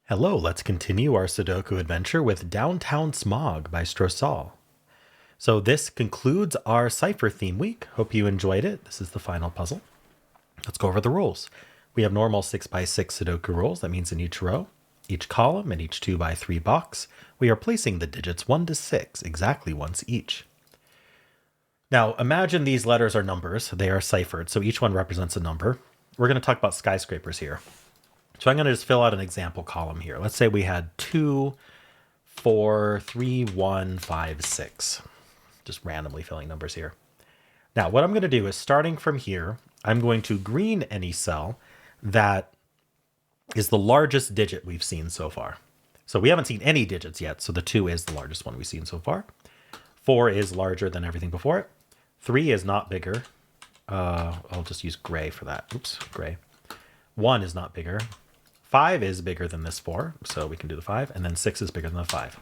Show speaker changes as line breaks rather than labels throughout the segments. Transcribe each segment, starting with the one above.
Hello, let's continue our Sudoku adventure with Downtown Smog by Strosahl. So this concludes our cipher theme week. Hope you enjoyed it. This is the final puzzle. Let's go over the rules. We have normal 6x6 Sudoku rules. That means in each row, each column, and each 2x3 box, we are placing the digits 1 to 6 exactly once each. Now imagine these letters are numbers. They are ciphered, so each one represents a number. We're going to talk about skyscrapers here. So I'm going to just fill out an example column here. Let's say we had 2, 4, 3, 1, 5, 6. Just randomly filling numbers here. Now what I'm going to do is starting from here, I'm going to green any cell that is the largest digit we've seen so far. So we haven't seen any digits yet, so the 2 is the largest one we've seen so far. 4 is larger than everything before it. 3 is not bigger. I'll just use gray for that. Oops, gray. 1 is not bigger. 5 is bigger than this 4, so we can do the 5, and then 6 is bigger than the 5.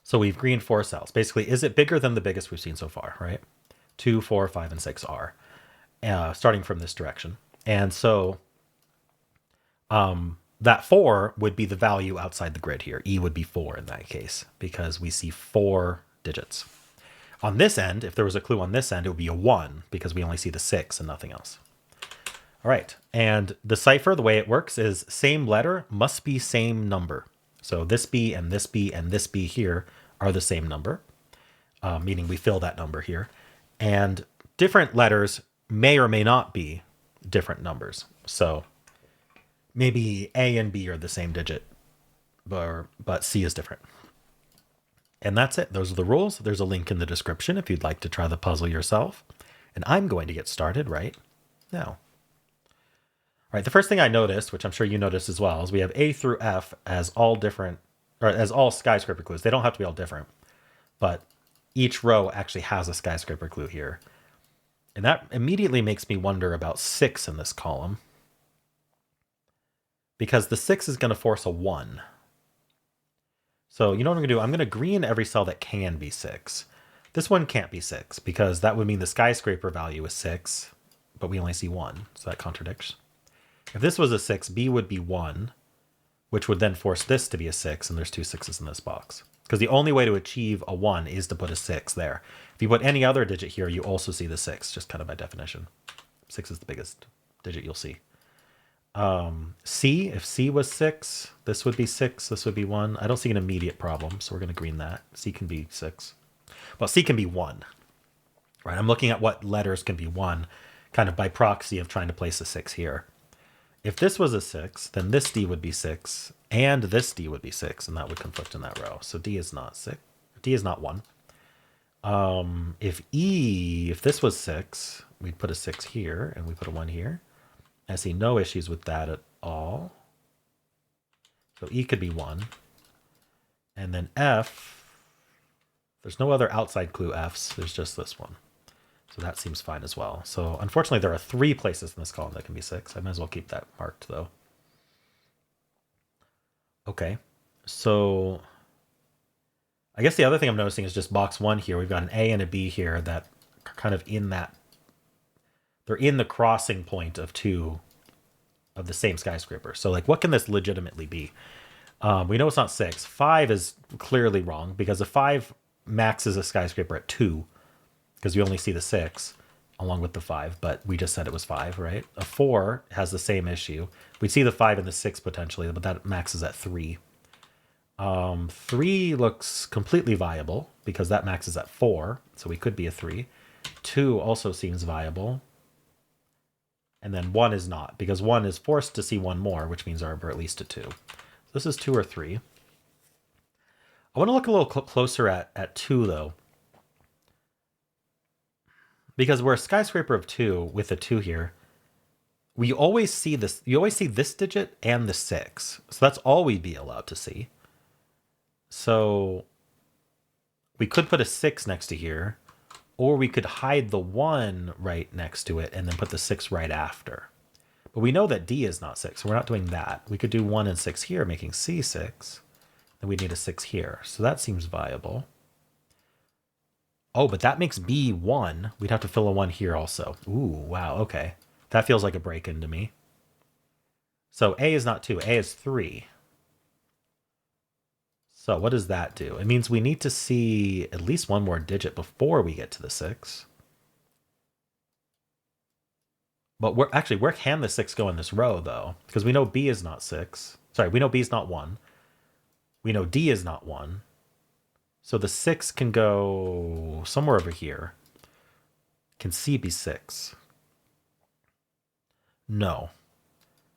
So we've greened 4 cells. Basically, is it bigger than the biggest we've seen so far, right? 2, 4, 5, and 6 are, starting from this direction. And so that 4 would be the value outside the grid here. E would be 4 in that case, because we see 4 digits. On this end, if there was a clue on this end, it would be a 1, because we only see the 6 and nothing else. All right, and the cipher, the way it works is same letter must be same number. So this B and this B and this B here are the same number, meaning we fill that number here. And different letters may or may not be different numbers. So maybe A and B are the same digit, but C is different. And that's it. Those are the rules. There's a link in the description if you'd like to try the puzzle yourself. And I'm going to get started right now. All right, the first thing I noticed, which I'm sure you noticed as well, is we have A through F as all different, or as all skyscraper clues. They don't have to be all different, but each row actually has a skyscraper clue here. And that immediately makes me wonder about 6 in this column, because the 6 is going to force a 1. So you know what I'm going to do? I'm going to green every cell that can be 6. This one can't be 6, because that would mean the skyscraper value is 6, but we only see 1, so that contradicts. If this was a 6, B would be 1, which would then force this to be a 6, and there's 2 6s in this box. Because the only way to achieve a 1 is to put a 6 there. If you put any other digit here, you also see the 6, just kind of by definition. 6 is the biggest digit you'll see. C, if C was 6, this would be 6, this would be 1. I don't see an immediate problem, so we're going to green that. C can be 6. Well, C can be 1. Right, I'm looking at what letters can be 1, kind of by proxy of trying to place a 6 here. If this was a 6, then this D would be 6, and this D would be 6, and that would conflict in that row. So D is not 6. D is not 1. If this was 6, we'd put a 6 here, and we put a 1 here. I see no issues with that at all. So E could be 1. And then F, there's no other outside clue Fs. There's just this one. So that seems fine as well. So unfortunately, there are 3 places in this column that can be 6. I might as well keep that marked, though. Okay, so I guess the other thing I'm noticing is just box 1 here. We've got an A and a B here that are kind of in that. They're in the crossing point of 2 of the same skyscraper. So like, what can this legitimately be? We know it's not 6. 5 is clearly wrong, because if 5 maxes a skyscraper at 2, because we only see the 6 along with the 5, but we just said it was 5, right? A 4 has the same issue. We'd see the 5 and the 6 potentially, but that maxes at 3. 3 looks completely viable, because that maxes at 4, so we could be a 3. 2 also seems viable. And then 1 is not, because 1 is forced to see 1 more, which means we're at least a 2. So this is 2 or 3. I want to look a little closer at 2, though. Because we're a skyscraper of 2 with a 2 here. We always see this. You always see this digit and the 6. So that's all we'd be allowed to see. So we could put a 6 next to here. Or we could hide the 1 right next to it and then put the 6 right after. But we know that D is not 6, so we're not doing that. We could do 1 and 6 here, making C 6. Then we'd need a 6 here. So that seems viable. Oh, but that makes B 1. We'd have to fill a 1 here also. Ooh, wow, okay. That feels like a break-in to me. So A is not 2, A is 3. So what does that do? It means we need to see at least one more digit before we get to the 6. But where can the 6 go in this row, though? Because we know B is not 6. Sorry, we know B is not 1. We know D is not 1. So the 6 can go somewhere over here. Can C be 6? No.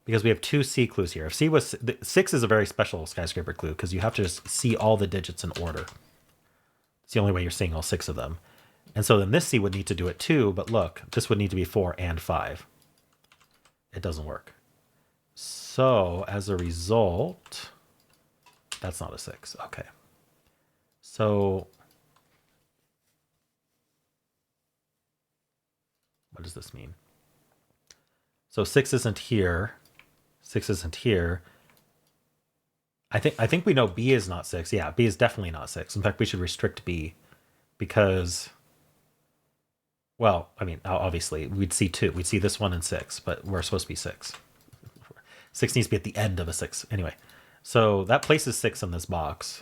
Because we have 2 C clues here. If C was... 6 is a very special skyscraper clue because you have to just see all the digits in order. It's the only way you're seeing all 6 of them. And so then this C would need to do it too, but look, this would need to be 4 and 5. It doesn't work. So as a result, that's not a 6. Okay. So what does this mean? So 6 isn't here. 6 isn't here. I think we know B is not 6. Yeah, B is definitely not 6. In fact, we should restrict B because, well, I mean, obviously we'd see 2. We'd see this one and 6, but we're supposed to be 6. 6 needs to be at the end of a 6. Anyway, so that places 6 in this box.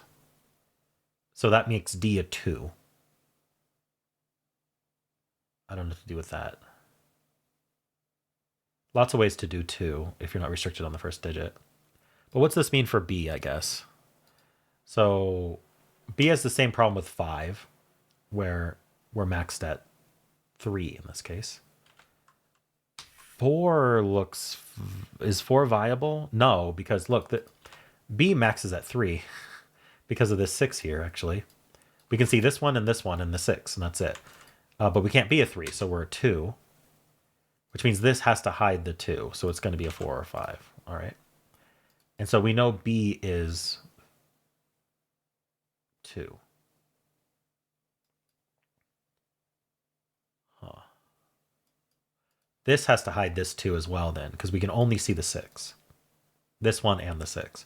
So that makes D a 2. I don't know what to do with that. Lots of ways to do 2 if you're not restricted on the first digit. But what's this mean for B, I guess? So B has the same problem with 5, where we're maxed at 3 in this case. 4 looks... Is 4 viable? No, because look, B maxes at 3 because of this 6 here, actually. We can see this one and the 6, and that's it. But we can't be a 3, so we're a 2. Which means this has to hide the 2, so it's going to be a 4 or 5. All right. And so we know B is 2. Huh. This has to hide this 2 as well then, because we can only see the 6. This one and the 6.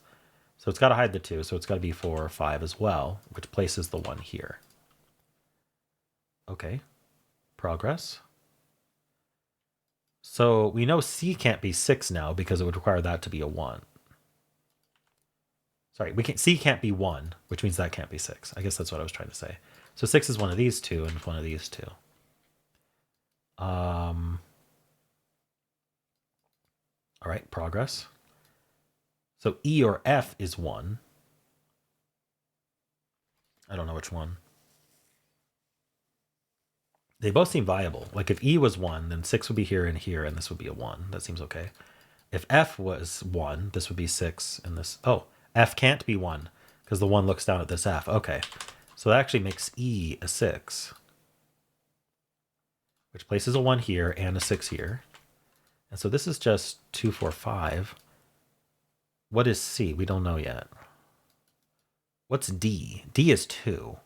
So it's got to hide the 2, so it's got to be 4 or 5 as well, which places the 1 here. Okay. Progress. So we know C can't be 6 now because it would require that to be a 1. Sorry, C can't be 1, which means that can't be 6. I guess that's what I was trying to say. So 6 is one of these 2 and one of these 2. All right, progress. So E or F is 1. I don't know which one. They both seem viable. Like if E was 1, then 6 would be here, and this would be a 1. That seems okay. If F was 1, this would be 6, and this... Oh, F can't be 1, because the 1 looks down at this F. Okay, so that actually makes E a 6, which places a 1 here and a 6 here. And so this is just 2, 4, 5. What is C? We don't know yet. What's D? D is 2.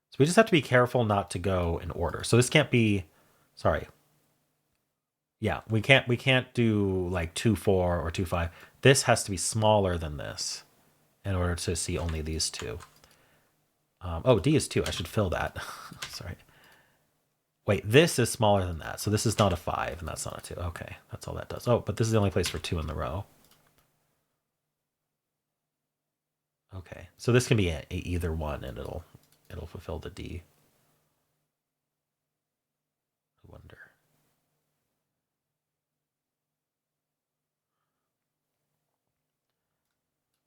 So we just have to be careful not to go in order. So this can't be, sorry. Yeah, we can't do like 2, 4 or 2, 5. This has to be smaller than this in order to see only these 2. Oh, D is 2. I should fill that. Sorry. Wait, this is smaller than that. So this is not a 5 and that's not a 2. Okay, that's all that does. Oh, but this is the only place for 2 in the row. Okay, so this can be either one and it'll fulfill the D. I wonder.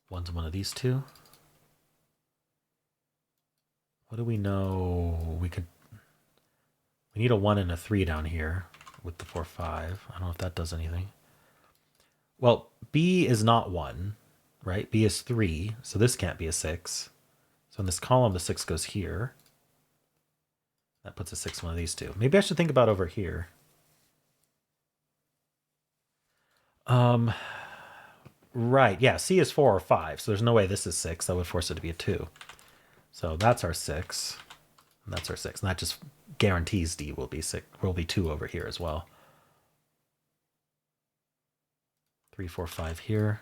One's one of these 2. What do we know? We need a 1 and a 3 down here with the 4, 5. I don't know if that does anything. Well, B is not 1, right? B is 3, so this can't be a 6. So in this column, the 6 goes here. That puts a 6 in one of these 2. Maybe I should think about over here. Right, yeah, C is 4 or 5, so there's no way this is 6. That would force it to be a 2. So that's our 6, and that's our 6. And that just guarantees D will be 6, will be 2 over here as well. 3, 4, 5 here.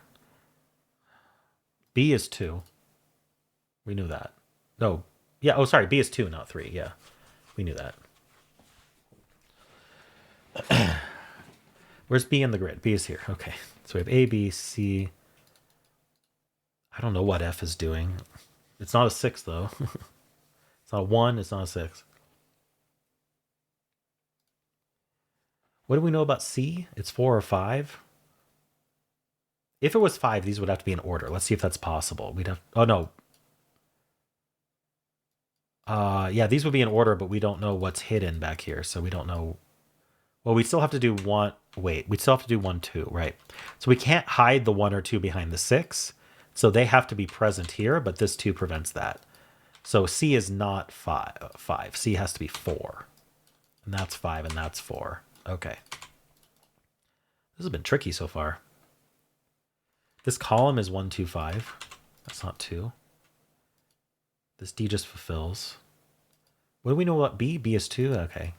B is 2. We knew that. No, yeah, oh, sorry, B is 2, not 3, yeah. We knew that. Where's B in the grid? B is here, okay. So we have A, B, C. I don't know what F is doing. It's not a 6, though. It's not a 1. It's not a 6. What do we know about C? It's 4 or 5. If it was 5, these would have to be in order. Let's see if that's possible. We'd have... Oh, no. Yeah, these would be in order, but we don't know what's hidden back here, so we don't know. Well, we still have to do 1. Wait, we still have to do 1, 2, right? So we can't hide the 1 or 2 behind the 6. So they have to be present here, but this 2 prevents that. So C is not 5. C has to be 4. And that's 5, and that's 4. Okay. This has been tricky so far. This column is 1, 2, 5. That's not 2. This D just fulfills. What do we know about B? B is 2? Okay.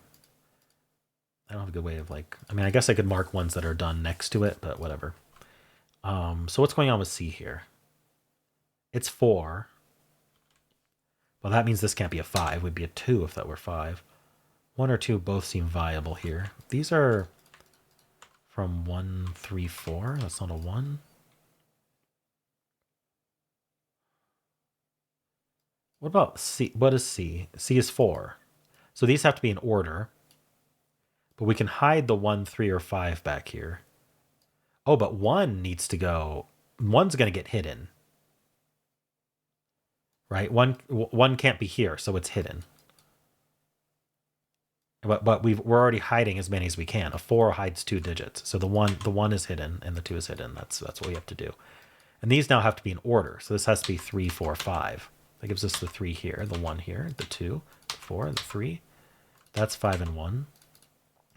I don't have a good way of like... I mean, I guess I could mark ones that are done next to it, but whatever. So what's going on with C here? It's 4. Well, that means this can't be a 5. It would be a 2 if that were 5. 1 or 2 both seem viable here. These are from 1, 3, 4. That's not a 1. What about C? What is C? C is 4. So these have to be in order. But we can hide the 1, 3, or 5 back here. Oh, but 1 needs to go... 1's going to get hidden. Right? 1 can't be here, so it's hidden. But we're already hiding as many as we can. A 4 hides 2 digits. So the 1 is hidden and the 2 is hidden. That's what we have to do. And these now have to be in order. So this has to be 3, 4, 5. That gives us the 3 here, the 1 here, the 2, the 4, the 3. That's 5 and 1.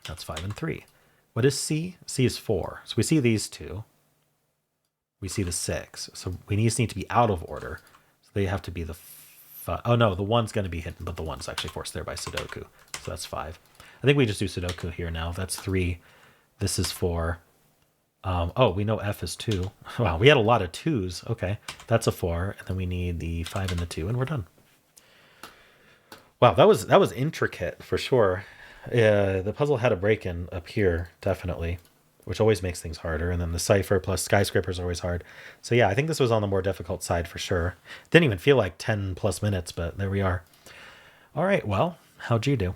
That's 5 and 3. What is C? C is 4. So we see these 2. We see the 6. So we just need to be out of order. So they have to be the 5. Oh no, the 1's going to be hidden, but the 1's actually forced there by Sudoku. So that's 5. I think we just do Sudoku here now. That's 3. This is 4. Oh, we know F is 2. Wow, we had a lot of 2s. Okay, that's a 4. And then we need the 5 and the 2, and we're done. Wow, that was intricate for sure. The puzzle had a break-in up here, definitely, which always makes things harder. And then the cipher plus skyscrapers are always hard. So yeah, I think this was on the more difficult side for sure. Didn't even feel like 10 plus minutes, but there we are. All right, well, how'd you do?